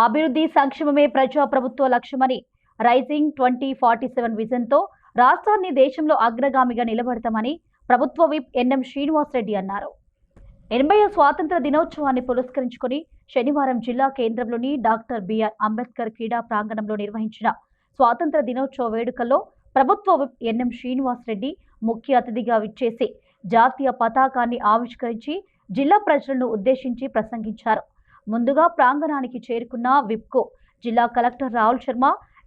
అభివృద్ధి సంక్షేమమే ప్రజా ప్రభుత్వ లక్ష్యమని రైజింగ్ 2047 విజన్తో రాష్ట్రాన్ని దేశంలో అగ్రగామిగా నిలబెడతామని ప్రభుత్వ విప్ ఎన్ఎం శ్రీనివాసరెడ్డి అన్నారు. 80వ స్వాతంత్ర దినోత్సవాన్ని పురస్కరించుకొని శనివారం జిల్లా కేంద్రంలోని డాక్టర్ బిఆర్ అంబేద్కర్ క్రీడా ప్రాంగణంలో నిర్వహించిన స్వాతంత్ర దినోత్సవ వేడుకల్లో ప్రభుత్వ విప్ ఎన్ఎం శ్రీనివాసరెడ్డి ముఖ్య అతిథిగా విచ్చేసి జాతీయ పతాకాన్ని ఆవిష్కరించి జిల్లా ప్రజలను ఉద్దేశించి ప్రసంగించారు. ముందుగా ప్రాంగణానికి చేరుకున్న విప్కు జిల్లా కలెక్టర్ రాహుల్ శర్మ,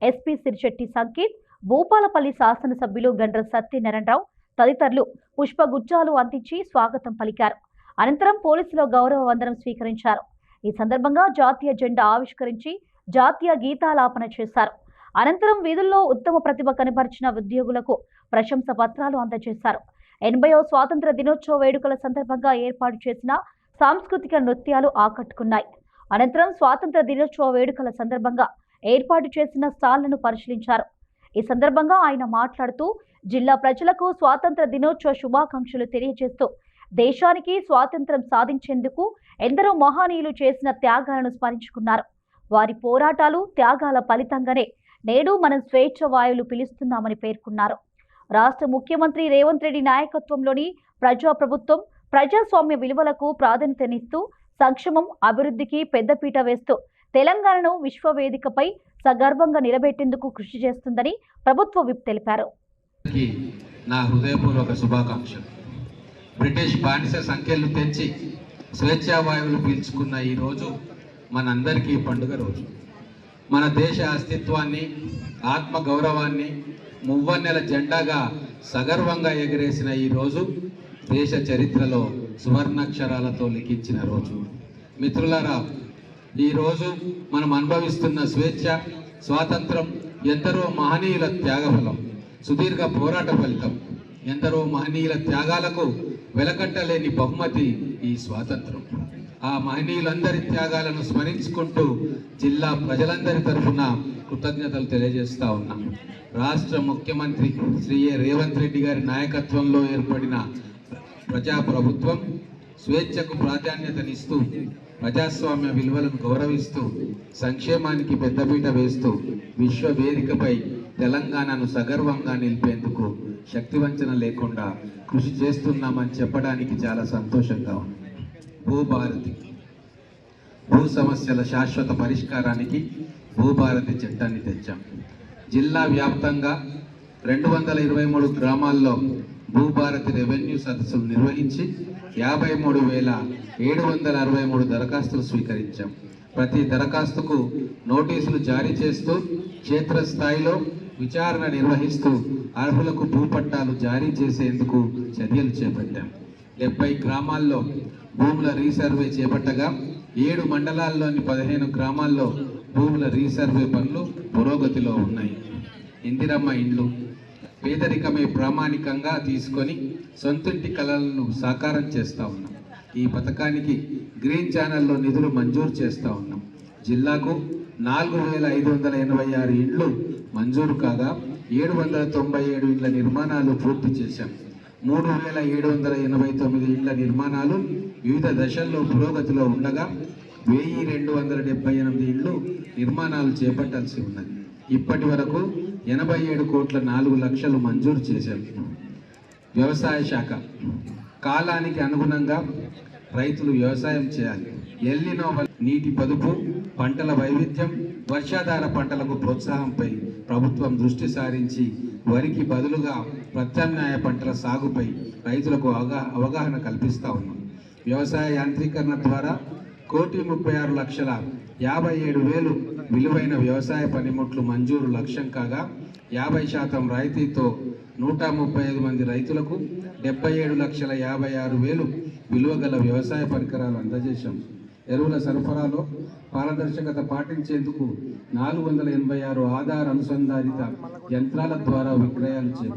ఎస్పీ సిరిశెట్టి సంకేత్, భూపాలపల్లి శాసనసభ్యులు గండ్ర సత్యనారాయణరావు తదితరులు పుష్పగుచ్చాలు అందించి స్వాగతం పలికారు. అనంతరం పోలీసులు గౌరవ వందనం స్వీకరించారు. ఈ సందర్భంగా జాతీయ జెండా ఆవిష్కరించి జాతీయ గీతాలాపన చేశారు. అనంతరం వీధుల్లో ఉత్తమ ప్రతిభ కనబరిచిన ఉద్యోగులకు ప్రశంస పత్రాలు అందజేశారు. 80వ స్వాతంత్ర దినోత్సవ వేడుకల సందర్భంగా ఏర్పాటు చేసిన సాంస్కృతిక నృత్యాలు ఆకట్టుకున్నాయి. అనంతరం స్వాతంత్ర దినోత్సవ వేడుకల సందర్భంగా ఏర్పాటు చేసిన స్టాళ్లను పరిశీలించారు. ఈ సందర్భంగా ఆయన మాట్లాడుతూ జిల్లా ప్రజలకు స్వాతంత్ర దినోత్సవ శుభాకాంక్షలు తెలియజేస్తూ దేశానికి స్వాతంత్ర్యం సాధించేందుకు ఎందరో మహనీయులు చేసిన త్యాగాలను స్మరించుకున్నారు. వారి పోరాటాలు, త్యాగాల ఫలితంగానే నేడు మనం స్వేచ్ఛ వాయువులు పిలుస్తున్నామని పేర్కొన్నారు. రాష్ట్ర ముఖ్యమంత్రి రేవంత్ రెడ్డి నాయకత్వంలోని ప్రజాప్రభుత్వం ప్రజాస్వామ్య విలువలకు ప్రాధాన్యతనిస్తూ సంక్షేమం, అభివృద్ధికి పెద్దపీట వేస్తూ తెలంగాణను విశ్వవేదికపై సగర్వంగా నిలబెట్టేందుకు కృషి చేస్తుందని ప్రభుత్వ విప్ తెలిపారు. నా హృదయపూర్వక శుభాకాంక్షలు. బ్రిటిష్ బానిస సంఖ్యలు తెంచి స్వేచ్ఛా వాయువులు పీల్చుకున్న ఈ రోజు మనందరికీ పండుగ రోజు. మన దేశ అస్తిత్వాన్ని, ఆత్మ గౌరవాన్ని మువ్వన్నెల జెండాగా సగర్వంగా ఎగరేసిన ఈ రోజు దేశ చరిత్రలో సువర్ణాక్షరాలతో లిఖించిన రోజు. మిత్రులారా, ఈరోజు మనం అనుభవిస్తున్న స్వేచ్ఛ, స్వాతంత్రం ఎందరో మహనీయుల త్యాగఫలం, సుదీర్ఘ పోరాట ఫలితం. ఎందరో మహనీయుల త్యాగాలకు వెలకట్టలేని బహుమతి ఈ స్వాతంత్రం. ఆ మహనీయులందరి త్యాగాలను స్మరించుకుంటూ జిల్లా ప్రజలందరి తరఫున కృతజ్ఞతలు తెలియజేస్తా ఉన్నాం. రాష్ట్ర ముఖ్యమంత్రి శ్రీ రేవంత్ రెడ్డి గారి నాయకత్వంలో ఏర్పడిన ప్రజాప్రభుత్వం స్వేచ్ఛకు ప్రాధాన్యతనిస్తూ, ప్రజాస్వామ్య విలువలను గౌరవిస్తూ, సంక్షేమానికి పెద్దపీట వేస్తూ విశ్వవేదికపై తెలంగాణను సగర్వంగా నిలిపేందుకు శక్తివంచన లేకుండా కృషి చేస్తున్నామని చెప్పడానికి చాలా సంతోషంగా ఉంది. భూభారతి, భూ సమస్యల శాశ్వత పరిష్కారానికి భూభారతి చట్టాన్ని తెచ్చాం. జిల్లా వ్యాప్తంగా 223 గ్రామాల్లో భూభారతి రెవెన్యూ సదస్సులు నిర్వహించి 53,763 దరఖాస్తులు స్వీకరించాం. ప్రతి దరఖాస్తుకు నోటీసులు జారీ చేస్తూ క్షేత్రస్థాయిలో విచారణ నిర్వహిస్తూ అర్హులకు భూపట్టాలు జారీ చేసేందుకు చర్యలు చేపట్టాం. 70 గ్రామాల్లో భూముల రీసర్వే చేపట్టగా 7 మండలాల్లోని 15 గ్రామాల్లో భూముల రీసర్వే పనులు పురోగతిలో ఉన్నాయి. ఇందిరమ్మ ఇండ్లు పేదరికమే ప్రామాణికంగా తీసుకొని సొంతింటి కలలను సాకారం చేస్తూ ఉన్నాం. ఈ పథకానికి గ్రీన్ ఛానల్లో నిధులు మంజూరు చేస్తూ ఉన్నాం. జిల్లాకు 4,586 ఇండ్లు మంజూరు కాగా 797 ఇండ్ల నిర్మాణాలు పూర్తి చేశాం. 3,789 ఇండ్ల నిర్మాణాలు వివిధ దశల్లో పురోగతిలో ఉండగా 1,278 ఇండ్లు నిర్మాణాలు చేపట్టాల్సి ఉన్నది. ఇప్పటి వరకు 87,04,00,000 మంజూరు చేశాం. వ్యవసాయ శాఖ కాలానికి అనుగుణంగా రైతులు వ్యవసాయం చేయాలి. ఎల్నినో నీటి పొదుపు, పంటల వైవిధ్యం, వర్షాధార పంటలకు ప్రోత్సాహంపై ప్రభుత్వం దృష్టి సారించి వరికి బదులుగా ప్రత్యామ్నాయ పంటల సాగుపై రైతులకు అవగాహన కల్పిస్తూ ఉన్నాం. వ్యవసాయ యాంత్రీకరణ ద్వారా 1,36,57,000 విలువైన వ్యవసాయ పనిముట్లు మంజూరు లక్ష్యం కాగా 50% రాయితీతో 135 మంది రైతులకు 77,56,000 విలువ గల వ్యవసాయ పరికరాలు అందజేశాం. ఎరువుల సరఫరాలో పారదర్శకత పాటించేందుకు 486 ఆధార్ అనుసంధానిత యంత్రాల ద్వారా విక్రయాలు చేపట్టాం.